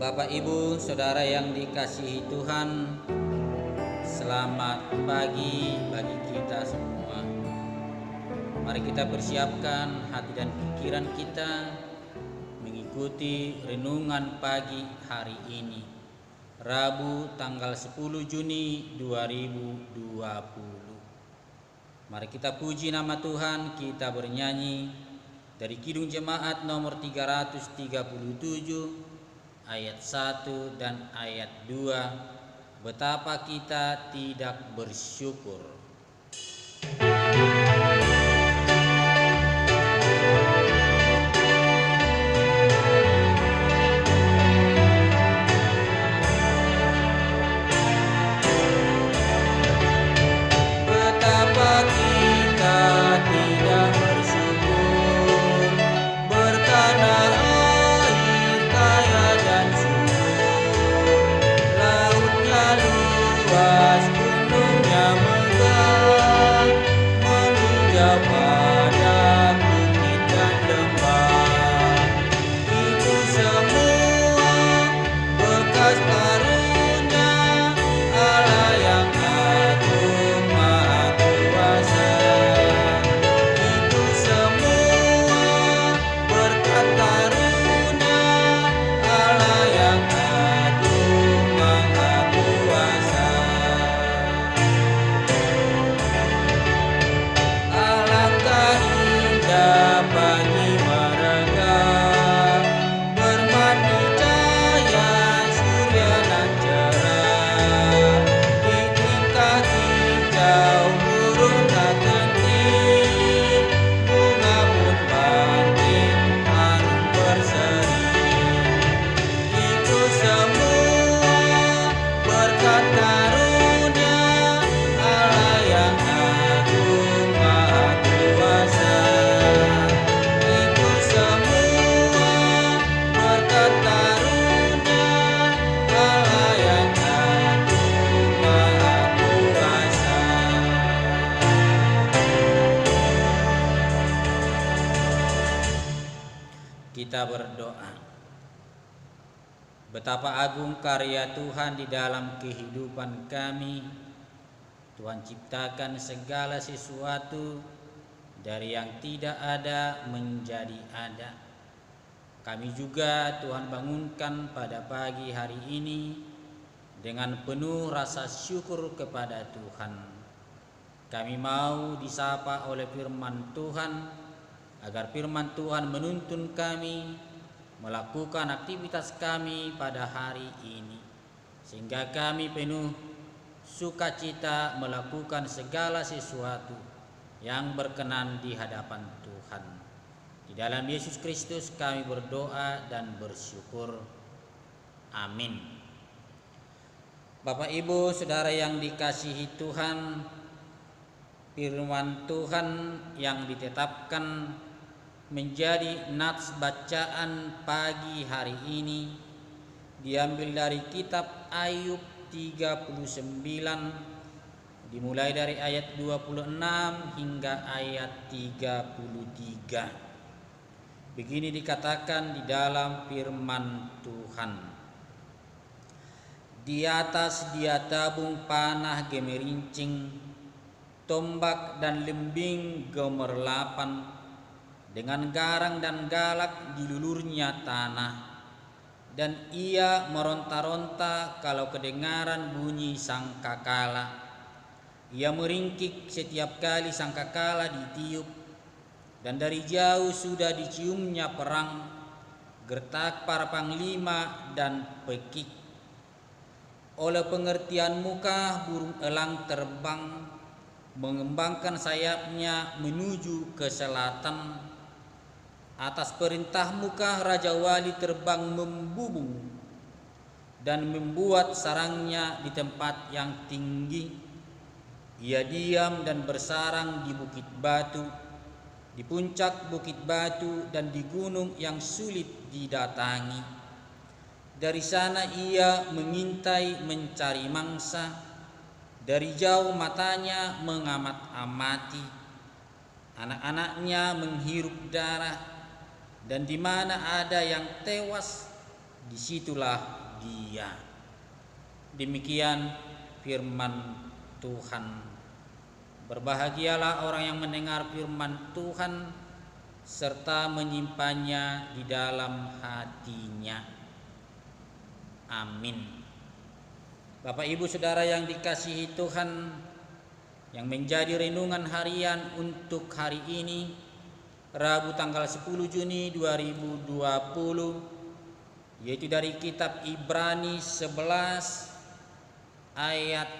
Bapak, Ibu, Saudara yang dikasihi Tuhan, selamat pagi bagi kita semua. Mari kita persiapkan hati dan pikiran kita mengikuti renungan pagi hari ini, Rabu tanggal 10 Juni 2020. Mari kita puji nama Tuhan, kita bernyanyi dari Kidung Jemaat nomor 337 ayat 1 dan ayat 2, betapa kita tidak bersyukur. Kita berdoa. Betapa agung karya Tuhan di dalam kehidupan kami. Tuhan ciptakan segala sesuatu dari yang tidak ada menjadi ada. Kami juga Tuhan bangunkan pada pagi hari ini dengan penuh rasa syukur kepada Tuhan. Kami mau disapa oleh firman Tuhan, agar firman Tuhan menuntun kami melakukan aktivitas kami pada hari ini, sehingga kami penuh sukacita melakukan segala sesuatu yang berkenan di hadapan Tuhan. Di dalam Yesus Kristus kami berdoa dan bersyukur. Amin. Bapak, Ibu, Saudara yang dikasihi Tuhan, firman Tuhan yang ditetapkan menjadi nats bacaan pagi hari ini diambil dari kitab Ayub 39, dimulai dari ayat 26 hingga ayat 33. Begini dikatakan di dalam firman Tuhan: Di atas dia tabung panah gemerincing, tombak dan lembing gemerlapan, dengan garang dan galak dilulurnya tanah, dan ia meronta-ronta kalau kedengaran bunyi sangkakala. Ia meringkik setiap kali sangkakala ditiup, dan dari jauh sudah diciumnya perang, gertak para panglima dan pekik. Oleh pengertian muka burung elang terbang, mengembangkan sayapnya menuju ke selatan. Atas perintah muka Raja Wali terbang membubung dan membuat sarangnya di tempat yang tinggi. Ia diam dan bersarang di bukit batu, di puncak bukit batu dan di gunung yang sulit didatangi. Dari sana ia mengintai mencari mangsa, dari jauh matanya mengamat-amati. Anak-anaknya menghirup darah, dan di mana ada yang tewas, disitulah Dia. Demikian firman Tuhan. Berbahagialah orang yang mendengar firman Tuhan serta menyimpannya di dalam hatinya. Amin. Bapak Ibu Saudara yang dikasihi Tuhan, yang menjadi renungan harian untuk hari ini, Rabu tanggal 10 Juni 2020, yaitu dari kitab Ibrani 11 ayat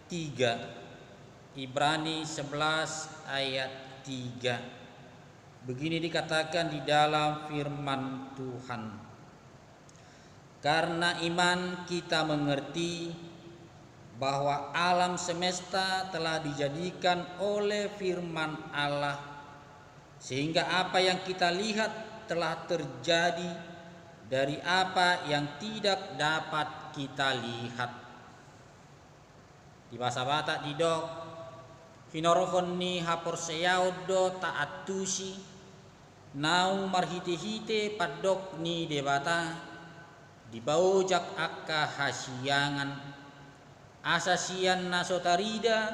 3. Ibrani 11 ayat 3. Begini dikatakan di dalam firman Tuhan. Karena iman kita mengerti bahwa alam semesta telah dijadikan oleh firman Allah, sehingga apa yang kita lihat telah terjadi dari apa yang tidak dapat kita lihat. Di bahasa Batak didok Hinorofon ni haporseaudo taatusi nau marhite-hite padok ni debata dibaujak akka hasiangan asasian nasotarida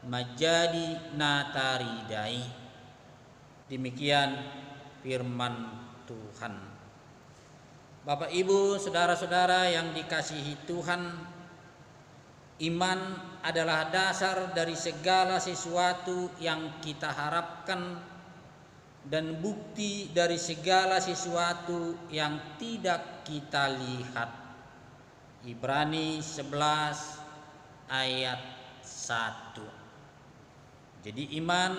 majadi nataridai. Demikian firman Tuhan. Bapak Ibu saudara-saudara yang dikasihi Tuhan, iman adalah dasar dari segala sesuatu yang kita harapkan dan bukti dari segala sesuatu yang tidak kita lihat. Ibrani 11 ayat 1. Jadi iman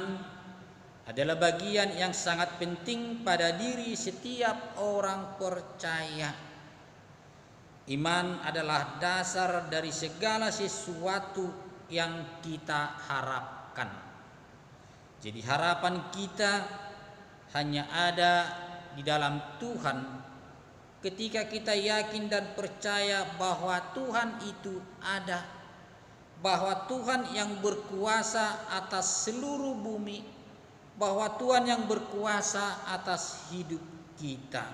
adalah bagian yang sangat penting pada diri setiap orang percaya. Iman adalah dasar dari segala sesuatu yang kita harapkan. Jadi harapan kita hanya ada di dalam Tuhan ketika kita yakin dan percaya bahwa Tuhan itu ada, bahwa Tuhan yang berkuasa atas seluruh bumi, bahwa Tuhan yang berkuasa atas hidup kita.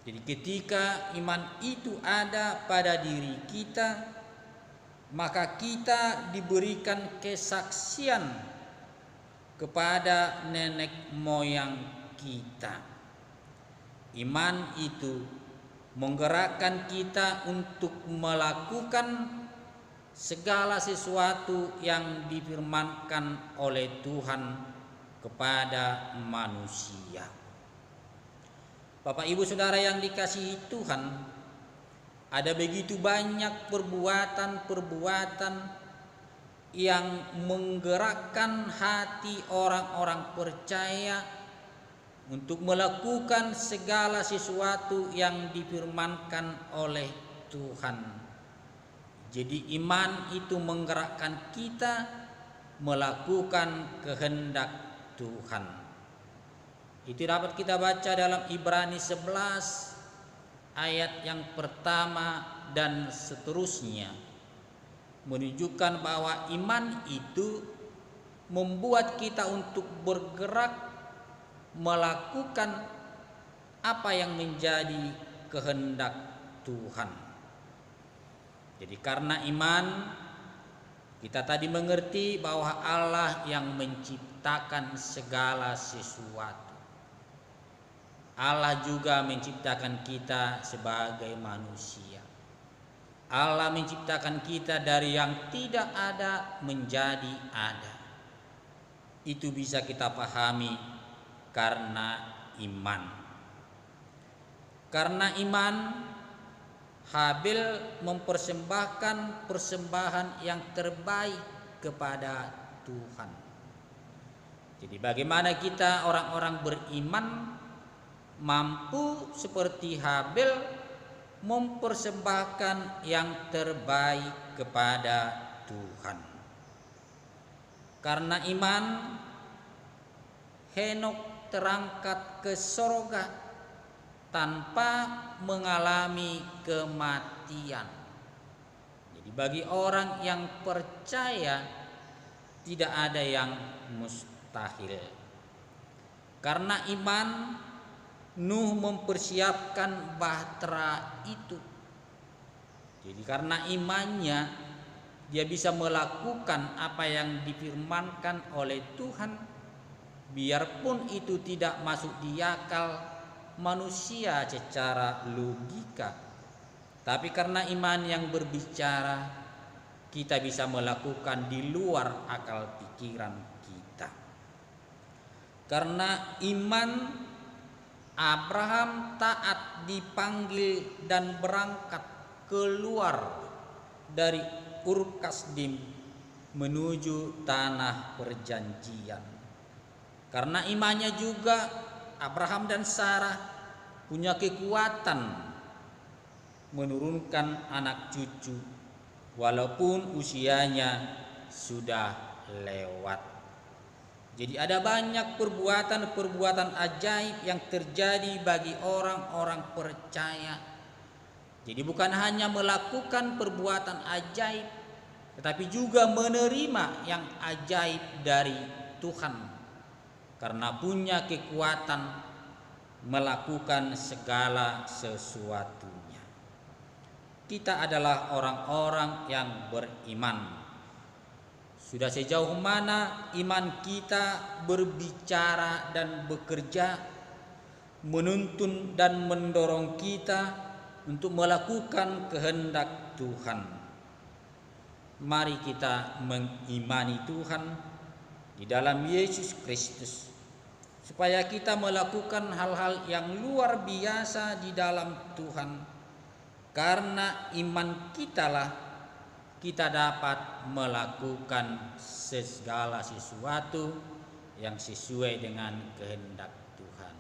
Jadi ketika iman itu ada pada diri kita, maka kita diberikan kesaksian kepada nenek moyang kita. Iman itu menggerakkan kita untuk melakukan segala sesuatu yang difirmankan oleh Tuhan kepada manusia. Bapak Ibu Saudara yang dikasihi Tuhan, ada begitu banyak perbuatan-perbuatan yang menggerakkan hati orang-orang percaya untuk melakukan segala sesuatu yang difirmankan oleh Tuhan. Jadi iman itu menggerakkan kita melakukan kehendak Tuhan. Itu dapat kita baca dalam Ibrani 11 ayat yang pertama dan seterusnya, menunjukkan bahwa iman itu membuat kita untuk bergerak melakukan apa yang menjadi kehendak Tuhan. Jadi karena iman kita tadi mengerti bahwa Allah yang menciptakan segala sesuatu. Allah juga menciptakan kita sebagai manusia. Allah menciptakan kita dari yang tidak ada menjadi ada. Itu bisa kita pahami karena iman. Karena iman, Habil mempersembahkan persembahan yang terbaik kepada Tuhan. Jadi bagaimana kita orang-orang beriman mampu seperti Habil mempersembahkan yang terbaik kepada Tuhan. Karena iman, Henok terangkat ke sorga tanpa mengalami kematian. Jadi bagi orang yang percaya tidak ada yang mustahil. Karena iman, Nuh mempersiapkan bahtera itu. Jadi karena imannya dia bisa melakukan apa yang difirmankan oleh Tuhan, biarpun itu tidak masuk di akal manusia secara logika. Tapi karena iman yang berbicara, kita bisa melakukan di luar akal pikiran kita. Karena iman, Abraham taat dipanggil dan berangkat keluar dari Ur Kasdim menuju tanah perjanjian. Karena imannya juga Abraham dan Sarah punya kekuatan menurunkan anak cucu walaupun usianya sudah lewat. Jadi ada banyak perbuatan-perbuatan ajaib yang terjadi bagi orang-orang percaya. Jadi bukan hanya melakukan perbuatan ajaib, tetapi juga menerima yang ajaib dari Tuhan, karena punya kekuatan melakukan segala sesuatunya. Kita adalah orang-orang yang beriman. Sudah sejauh mana iman kita berbicara dan bekerja, menuntun dan mendorong kita untuk melakukan kehendak Tuhan. Mari kita mengimani Tuhan di dalam Yesus Kristus, supaya kita melakukan hal-hal yang luar biasa di dalam Tuhan. Karena iman kitalah kita dapat melakukan segala sesuatu yang sesuai dengan kehendak Tuhan.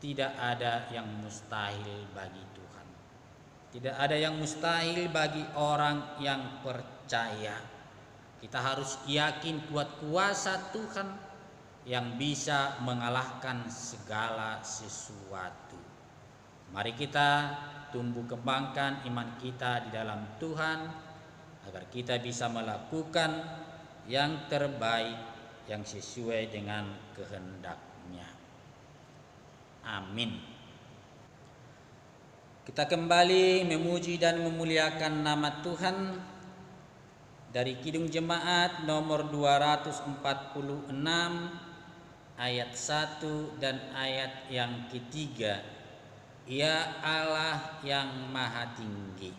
Tidak ada yang mustahil bagi Tuhan. Tidak ada yang mustahil bagi orang yang percaya. Kita harus yakin kuat kuasa Tuhan yang bisa mengalahkan segala sesuatu. Mari kita tumbuh kembangkan iman kita di dalam Tuhan, agar kita bisa melakukan yang terbaik yang sesuai dengan kehendak-Nya. Amin. Kita kembali memuji dan memuliakan nama Tuhan dari Kidung Jemaat nomor 246 ayat 1 dan ayat yang ketiga. Ya Allah yang Maha Tinggi.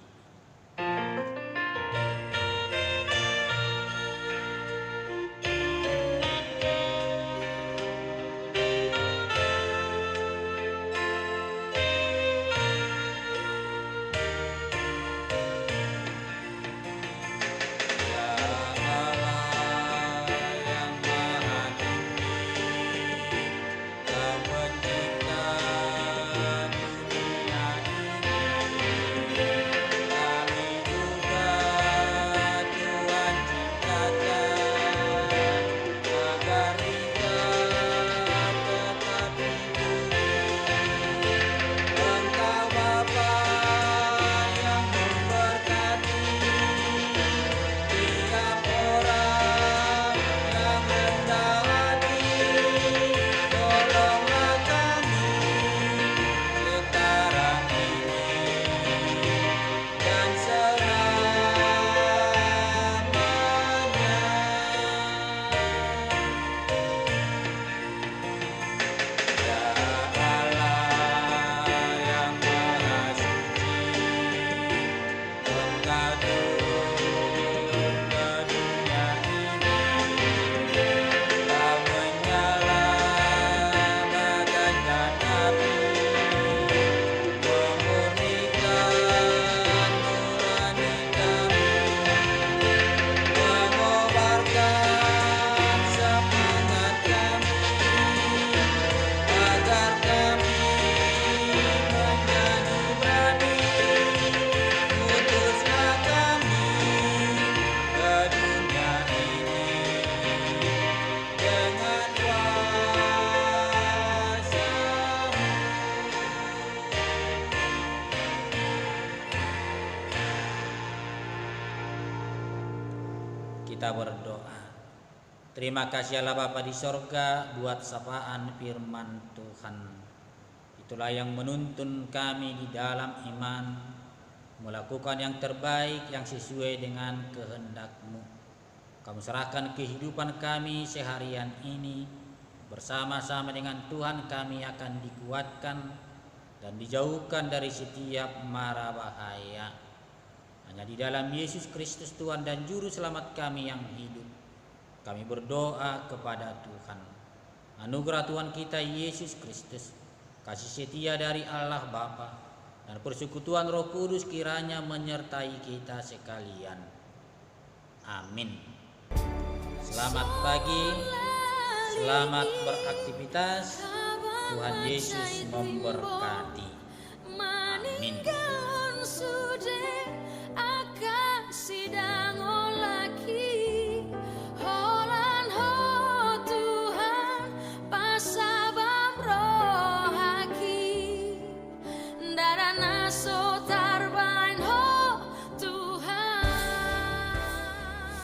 Kita berdoa. Terima kasih Allah Bapa di sorga buat sapaan firman Tuhan. Di Itulah yang menuntun kami di dalam iman, melakukan yang terbaik yang sesuai dengan kehendak-Mu. Kami serahkan kehidupan kami seharian ini, bersama-sama dengan Tuhan kami akan dikuatkan dan dijauhkan dari setiap mara bahaya. Hanya di dalam Yesus Kristus Tuhan dan Juru Selamat kami yang hidup, kami berdoa kepada Tuhan. Anugerah Tuhan kita Yesus Kristus, kasih setia dari Allah Bapa, dan persekutuan Roh Kudus kiranya menyertai kita sekalian. Amin. Selamat pagi, selamat beraktivitas. Tuhan Yesus memberkati.